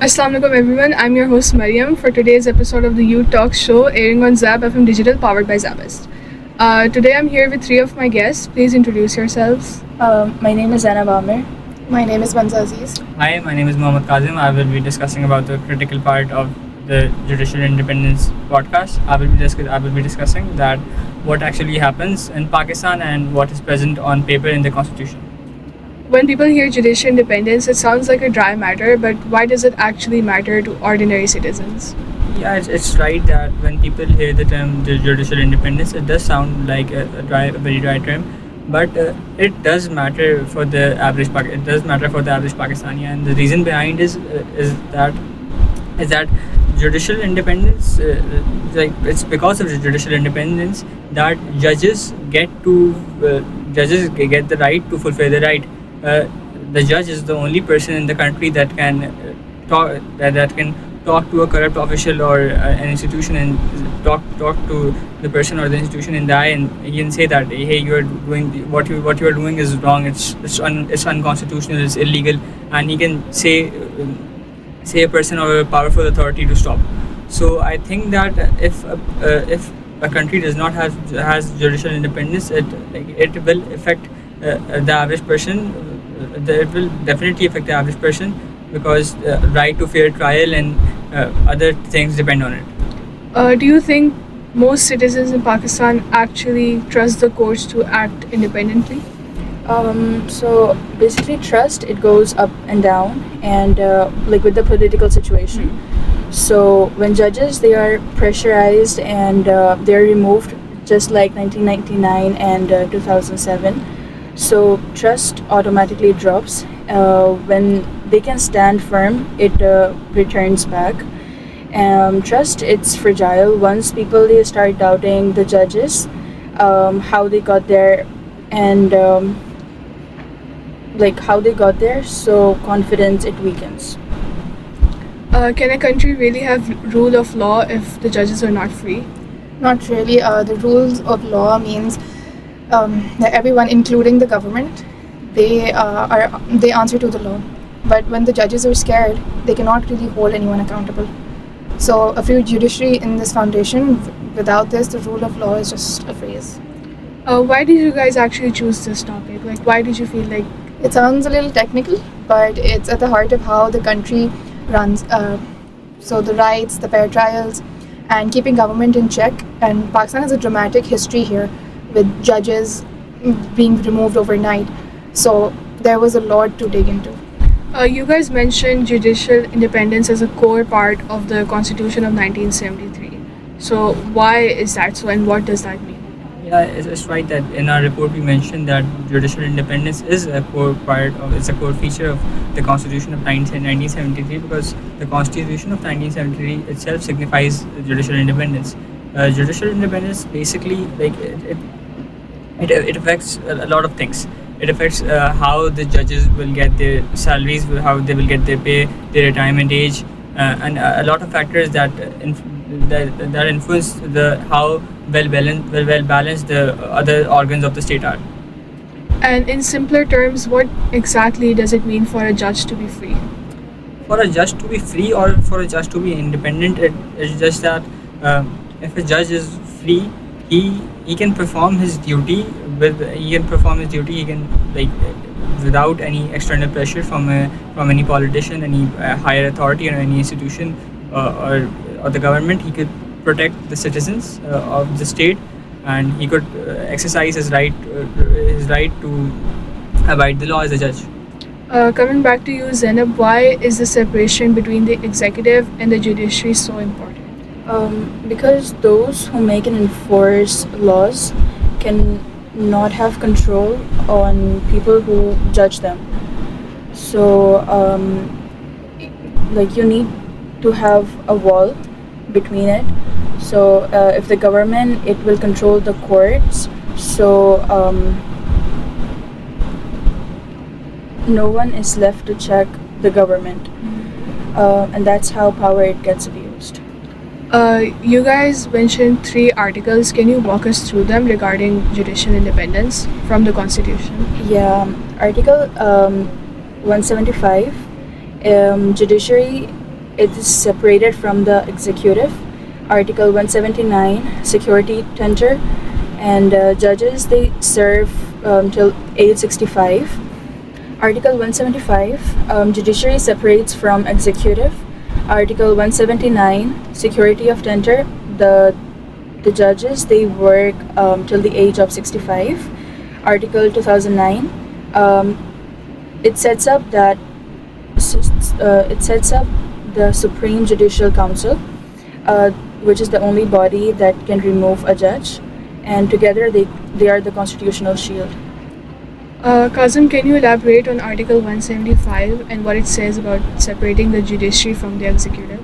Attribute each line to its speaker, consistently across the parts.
Speaker 1: Assalamualaikum everyone, I'm your host Mariam for today's episode of the Youth Talk show airing on ZABFM Digital powered by ZABIST. Today I'm here with three of my guests. Please introduce yourselves.
Speaker 2: My name is Zainab.
Speaker 3: My name is Manza.
Speaker 4: Hi, my name is Kazim. I will be discussing about the critical part of the judicial independence podcast. I will be discussing that what actually happens in Pakistan and what is present on paper in the constitution.
Speaker 1: When people hear judicial independence, it sounds like a dry matter, but why does it actually matter to ordinary citizens?
Speaker 4: Yeah, it's right that when people hear the term judicial independence, it does sound like a very dry term, but it does matter for the average. It does matter for the average Pakistani, and the reason behind is that judicial independence, it's because of the judicial independence that judges get the right to fulfill the right. The judge is the only person in the country that can talk to a corrupt official or an institution and talk to the person or the institution in the eye, and he can say that, hey, you are doing what you are doing is wrong. It's unconstitutional. It's illegal, and he can say a person or a powerful authority to stop. So I think that if a country does not has judicial independence, it will affect the average person. It will definitely affect the average person because right to fair trial and other things depend on it.
Speaker 1: Do you think most citizens in Pakistan actually trust the courts to act independently?
Speaker 2: So basically, trust, it goes up and down, and like with the political situation. So when judges, they are pressurized and they're removed, just like 1999 and 2007. So trust automatically drops. When they can stand firm, it returns back. Trust, it's fragile. Once people, they start doubting the judges, how they got there, and how they got there, so confidence, it weakens.
Speaker 1: Can a country really have rule of law if the judges are not free?
Speaker 3: Not really. The rules of law means that everyone, including the government, they answer to the law. But when the judges are scared, they cannot really hold anyone accountable. So a free judiciary in this foundation, without this, the rule of law is just a phrase.
Speaker 1: Why did you guys actually choose this topic? Why did you feel like...
Speaker 3: It sounds a little technical, but it's at the heart of how the country runs. So the rights, the fair trials, and keeping government in check. And Pakistan has a dramatic history here with judges being removed overnight. So there was a lot to dig into.
Speaker 1: You guys mentioned judicial independence as a core part of the Constitution of 1973. So why is that so, and what does that mean?
Speaker 4: Yeah, it's right that in our report we mentioned that judicial independence is a core feature of the Constitution of 1973, because the Constitution of 1973 itself signifies judicial independence. Judicial independence basically, it affects a lot of things. It affects how the judges will get their salaries, how they will get their pay, their retirement age, and a lot of factors that influence how well balanced the other organs of the state are.
Speaker 1: And in simpler terms, what exactly does it mean for a judge to be free?
Speaker 4: For a judge to be free or for a judge to be independent, it's just that if a judge is free, he can perform his duty. He can without any external pressure from any politician, any higher authority, or any institution or the government. He could protect the citizens of the state, and he could exercise his right to abide the law as a judge.
Speaker 1: Coming back to you, Zainab, why is the separation between the executive and the judiciary so important?
Speaker 2: Because those who make and enforce laws can not have control on people who judge them. So you need to have a wall between it. So if the government, it will control the courts, so no one is left to check the government, and that's how power, it gets abused.
Speaker 1: You guys mentioned 3 articles. Can you walk us through them regarding judicial independence from the Constitution?
Speaker 2: Yeah, Article 175, judiciary it is separated from the executive. Article 179, security tender, and judges they serve till age 65. Article 175, judiciary separates from executive. Article 179, security of tender, the judges they work till the age of 65. Article 2009, it sets up the Supreme Judicial Council, which is the only body that can remove a judge, and together they are the constitutional shield.
Speaker 1: Kazim, can you elaborate on Article 175 and what it says about separating the judiciary from the executive?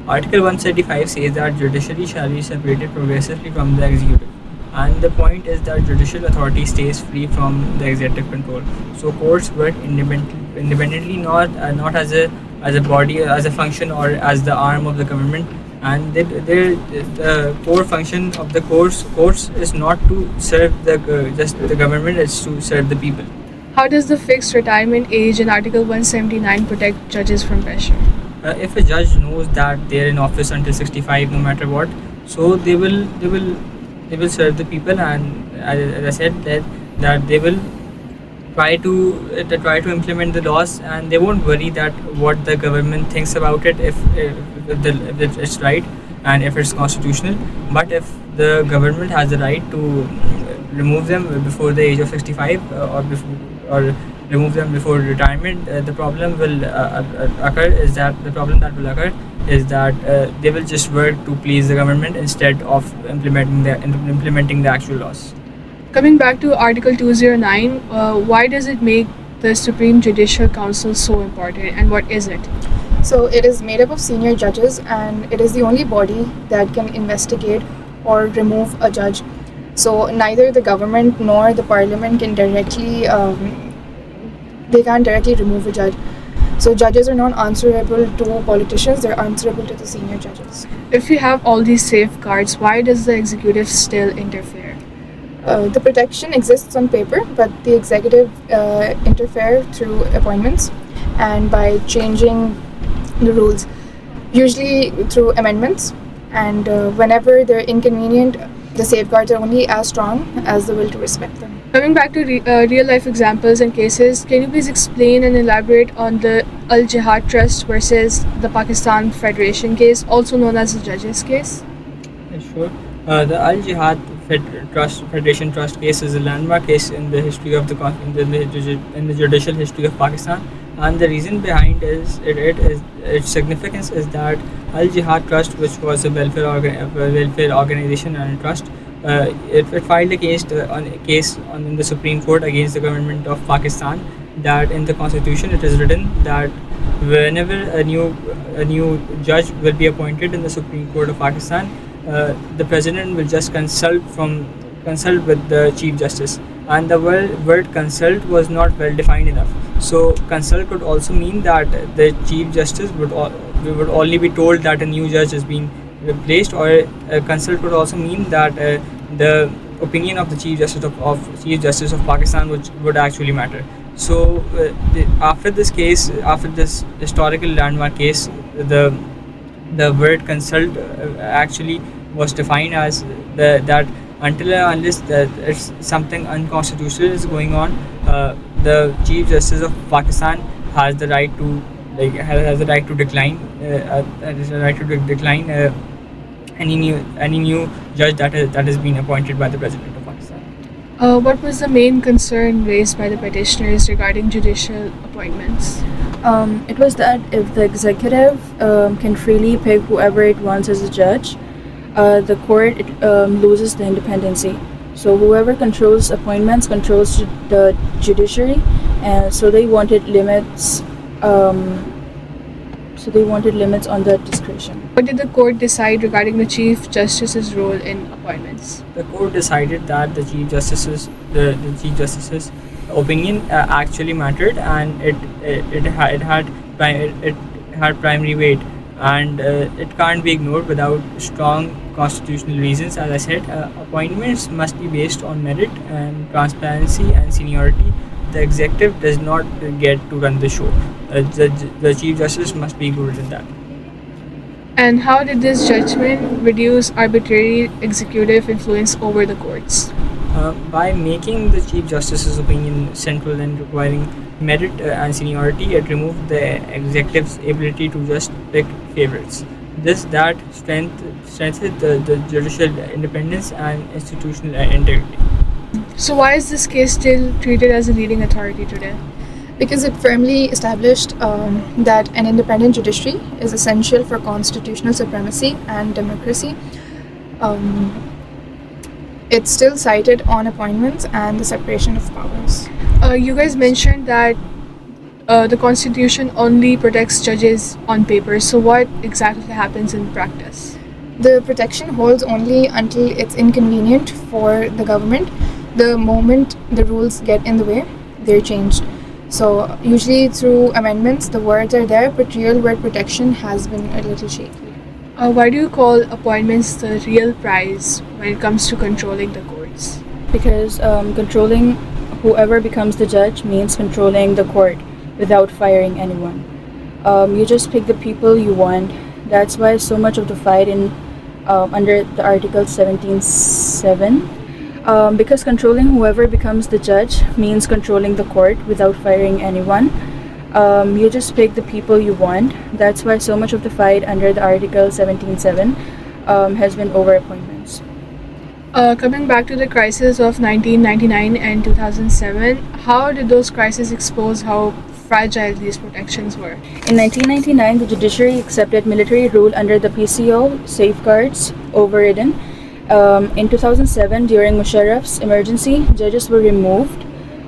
Speaker 4: Article 175 says that judiciary shall be separated progressively from the executive. And the point is that judicial authority stays free from the executive control. So courts work independently, not as a body, as a function, or as the arm of the government. And the core function of the courts is not to serve just the government; it's to serve the people.
Speaker 1: How does the fixed retirement age in Article 179 protect judges from pressure?
Speaker 4: If a judge knows that they're in office until 65, no matter what, so they will serve the people, and as I said that they will try to implement the laws, and they won't worry that what the government thinks about it, if it's right and if it's constitutional. But if the government has the right to remove them before the age of 65, or remove them before retirement, the problem that will occur is that they will just work to please the government instead of implementing the actual laws.
Speaker 1: Coming back to Article 209, why does it make the Supreme Judicial Council so important, and what is it?
Speaker 3: So it is made up of senior judges, and it is the only body that can investigate or remove a judge. So neither the government nor the parliament can directly remove a judge. So judges are not answerable to politicians, they're answerable to the senior judges.
Speaker 1: If we have all these safeguards, why does the executive still interfere?
Speaker 3: The protection exists on paper, but the executive interfere through appointments and by changing the rules, usually through amendments. And whenever they're inconvenient, the safeguards are only as strong as the will to respect them.
Speaker 1: Coming back to real life examples and cases, can you please explain and elaborate on the Al Jihad Trust versus the Pakistan Federation case, also known as the Judges case?
Speaker 4: Sure. The Al Jihad Federation Trust case is a landmark case in the history of in the judicial history of Pakistan, and the reason behind its significance is that Al Jihad Trust, which was a welfare organization and a trust, it filed a case in the Supreme Court against the government of Pakistan, that in the constitution it is written that whenever a new judge will be appointed in the Supreme Court of Pakistan, the president will just consult with the chief justice, and the word consult was not well defined enough. So consult could also mean that the chief justice would only be told that a new judge has been replaced, or consult could also mean that the opinion of the chief justice of Pakistan would actually matter. So after this historical landmark case, the word consult actually was defined as that until and unless it's something unconstitutional is going on, the Chief Justice of Pakistan has the right to decline any new judge that has been appointed by the President of Pakistan.
Speaker 1: What was the main concern raised by the petitioners regarding judicial appointments?
Speaker 2: It was that if the executive can freely pick whoever it wants as a judge, the court loses the independency. So whoever controls appointments controls the judiciary, and so they wanted limits. On the discretion.
Speaker 1: What did the court decide regarding the Chief Justice's role in appointments?
Speaker 4: The court decided that the Chief Justice's opinion actually mattered, and it had primary weight, and it can't be ignored without strong constitutional reasons. As I said, appointments must be based on merit and transparency and seniority. The executive does not get to run the show. The Chief Justice must be included in that.
Speaker 1: And how did this judgment reduce arbitrary executive influence over the courts?
Speaker 4: By making the Chief Justice's opinion central and requiring merit and seniority, it removed the executive's ability to just pick favorites. That strengthened the judicial independence and institutional integrity.
Speaker 1: So, why is this case still treated as a leading authority today?
Speaker 3: Because it firmly established that an independent judiciary is essential for constitutional supremacy and democracy. It's still cited on appointments and the separation of powers.
Speaker 1: You guys mentioned that the Constitution only protects judges on paper. So, what exactly happens in practice?
Speaker 3: The protection holds only until it's inconvenient for the government. The moment the rules get in the way, they're changed. So usually through amendments, the words are there, but real word protection has been a little shaky.
Speaker 1: Why do you call appointments the real prize when it comes to controlling the courts?
Speaker 2: Because controlling whoever becomes the judge means controlling the court without firing anyone. You just pick the people you want. That's why so much of the fight in under the Article 17(7). Because controlling whoever becomes the judge means controlling the court without firing anyone. You just pick the people you want. That's why so much of the fight under the Article 17(7) has been over appointments.
Speaker 1: Coming back to the crisis of 1999 and 2007, how did those crises expose how fragile these protections were?
Speaker 2: In 1999, the judiciary accepted military rule under the PCO safeguards overridden. In 2007, during Musharraf's emergency, judges were removed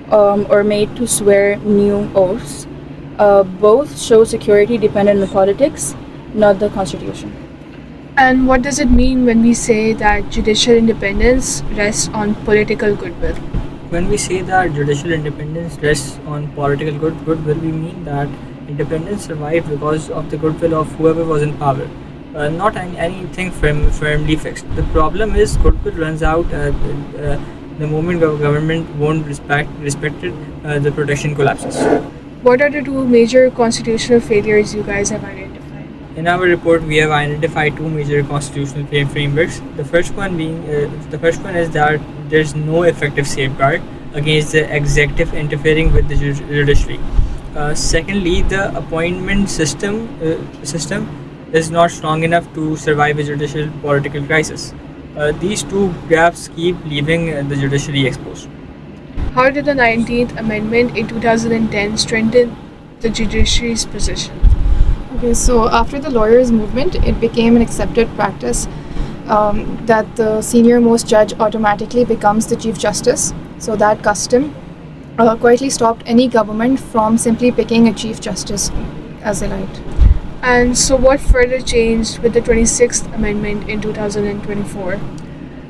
Speaker 2: or made to swear new oaths. Both show security dependent on politics, not the constitution.
Speaker 1: And what does it mean when we say that judicial independence rests on political goodwill?
Speaker 4: When we say that judicial independence rests on political goodwill, we mean that independence survived because of the goodwill of whoever was in power. Not anything firmly fixed. The problem is goodwill runs out the moment government won't respect it, the protection collapses.
Speaker 1: What are the two major constitutional failures you guys have identified?
Speaker 4: In our report, we have identified two major constitutional frameworks. The first one is that there's no effective safeguard against the executive interfering with the judiciary. Secondly, the appointment system is not strong enough to survive a judicial political crisis. These two gaps keep leaving the judiciary exposed.
Speaker 1: How did the 19th Amendment in 2010 strengthen the judiciary's position?
Speaker 3: Okay, so after the lawyers' movement, it became an accepted practice that the senior most judge automatically becomes the Chief Justice. So that custom quietly stopped any government from simply picking a Chief Justice as they liked.
Speaker 1: And so, what further changed with the 26th Amendment in 2024?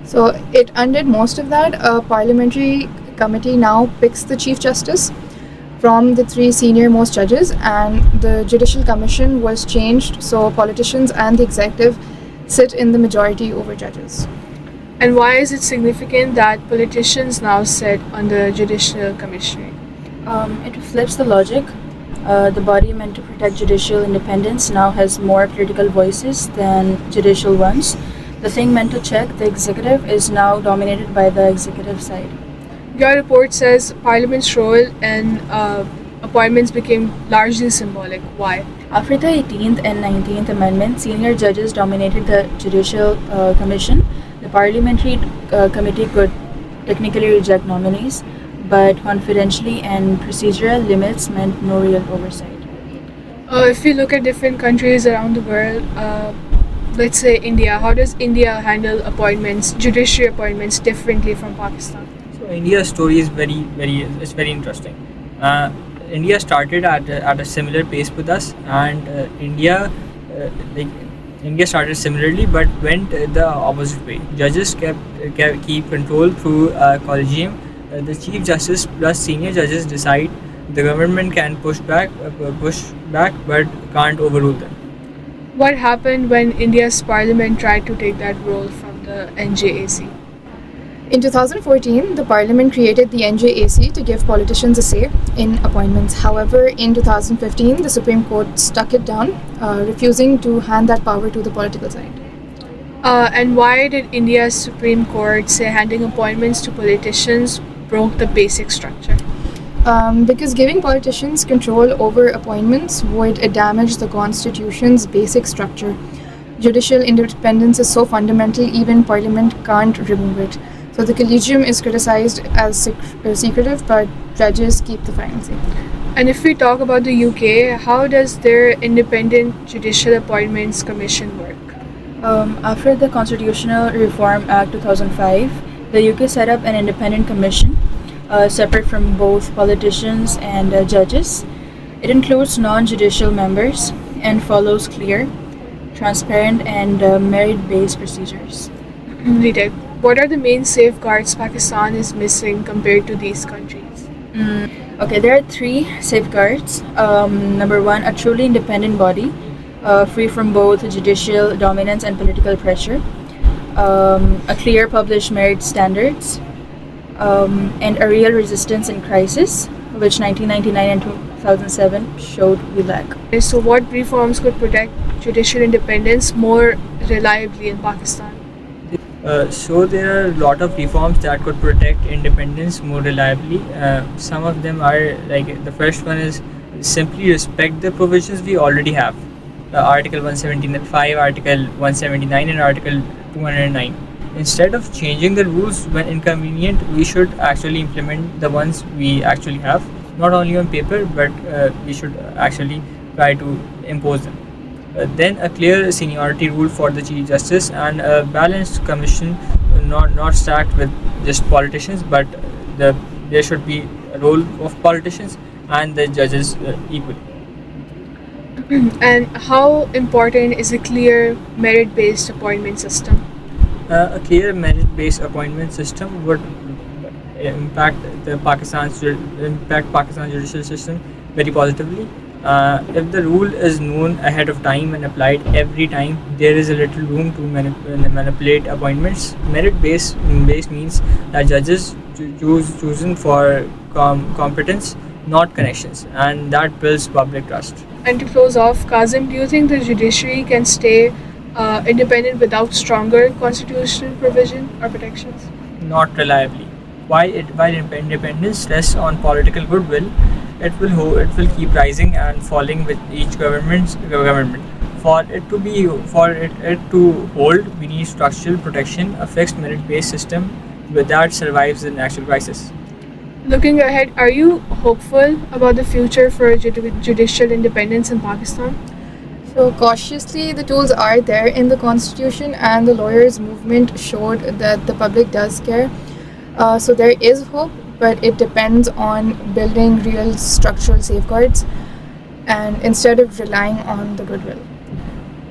Speaker 3: So it undid most of that. A parliamentary committee now picks the Chief Justice from the three senior most judges, and the Judicial Commission was changed so politicians and the executive sit in the majority over judges.
Speaker 1: And why is it significant that politicians now sit on the Judicial Commission?
Speaker 2: It flips the logic. The body meant to protect judicial independence now has more political voices than judicial ones. The thing meant to check the executive is now dominated by the executive side.
Speaker 1: Your report says Parliament's role and appointments became largely symbolic. Why?
Speaker 2: After the 18th and 19th Amendment, senior judges dominated the Judicial Commission. The parliamentary committee could technically reject nominees, but confidentially and procedural limits meant no real oversight.
Speaker 1: If we look at different countries around the world, let's say India, how does India handle appointments, judiciary appointments differently from Pakistan?
Speaker 4: So India's story is very interesting. India started at a similar pace with us, and India started similarly but went the opposite way. Judges keep control through collegium. The Chief Justice plus senior judges decide. The government can push back but can't overrule them.
Speaker 1: What happened when India's parliament tried to take that role from the NJAC?
Speaker 3: In 2014, the parliament created the NJAC to give politicians a say in appointments. However, in 2015, the Supreme Court stuck it down, refusing to hand that power to the political side.
Speaker 1: And why did India's Supreme Court say handing appointments to politicians broke the basic structure?
Speaker 3: Because giving politicians control over appointments would damage the constitution's basic structure. Judicial independence is so fundamental, even parliament can't remove it. So the collegium is criticized as secretive, but judges keep the final say.
Speaker 1: And if we talk about the UK, how does their Independent Judicial Appointments Commission work?
Speaker 2: After the Constitutional Reform Act 2005, the UK set up an independent commission separate from both politicians and judges. It includes non-judicial members and follows clear, transparent and merit-based procedures.
Speaker 1: Rita, what are the main safeguards Pakistan is missing compared to these countries?
Speaker 2: Okay, there are three safeguards. Number one, a truly independent body, free from both judicial dominance and political pressure. A clear published merit standards, and a real resistance in crisis, which 1999 and 2007 showed we lack.
Speaker 1: So what reforms could protect judicial independence more reliably in Pakistan?
Speaker 4: So there are a lot of reforms that could protect independence more reliably. Some of them are like the first one is simply respect the provisions we already have. Article 175, Article 179 and Article 209. Instead of changing the rules when inconvenient, we should actually implement the ones we actually have, not only on paper, but we should actually try to impose them. Then a clear seniority rule for the Chief Justice and a balanced commission, not stacked with just politicians, but there should be a role of politicians and the judges equally.
Speaker 1: And how important is a clear merit-based appointment system?
Speaker 4: A clear merit-based appointment system would impact Pakistan's judicial system very positively. If the rule is known ahead of time and applied every time, there is a little room to manipulate appointments. Merit-based means that judges chosen for competence, not connections, and that builds public trust.
Speaker 1: And to close off, Kazim, do you think the judiciary can stay independent without stronger constitutional provision or protections?
Speaker 4: Not reliably. While independence rests on political goodwill, it will keep rising and falling with each government. For it to hold, we need structural protection, a fixed merit-based system that survives an actual crisis.
Speaker 1: Looking ahead, are you hopeful about the future for judicial independence in Pakistan?
Speaker 3: So cautiously, the tools are there in the constitution, and the lawyers' movement showed that the public does care. So there is hope, but it depends on building real structural safeguards and instead of relying on the goodwill.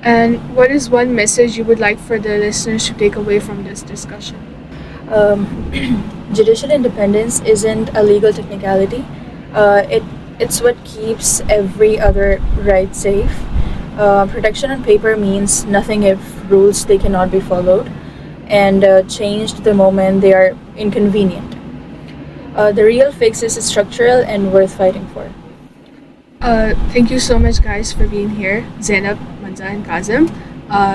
Speaker 1: And what is one message you would like for the listeners to take away from this discussion?
Speaker 2: Judicial independence isn't a legal technicality. It's what keeps every other right safe. Protection on paper means nothing if rules they cannot be followed, and changed the moment they are inconvenient. The real fix is structural and worth fighting for.
Speaker 1: Thank you so much, guys, for being here, Zainab, Manza, and Kazim.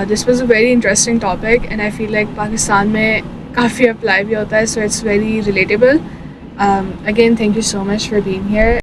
Speaker 1: This was a very interesting topic, and I feel like Pakistan में काफ़ी apply भी होता है, so it's very relatable. Again, thank you so much for being here.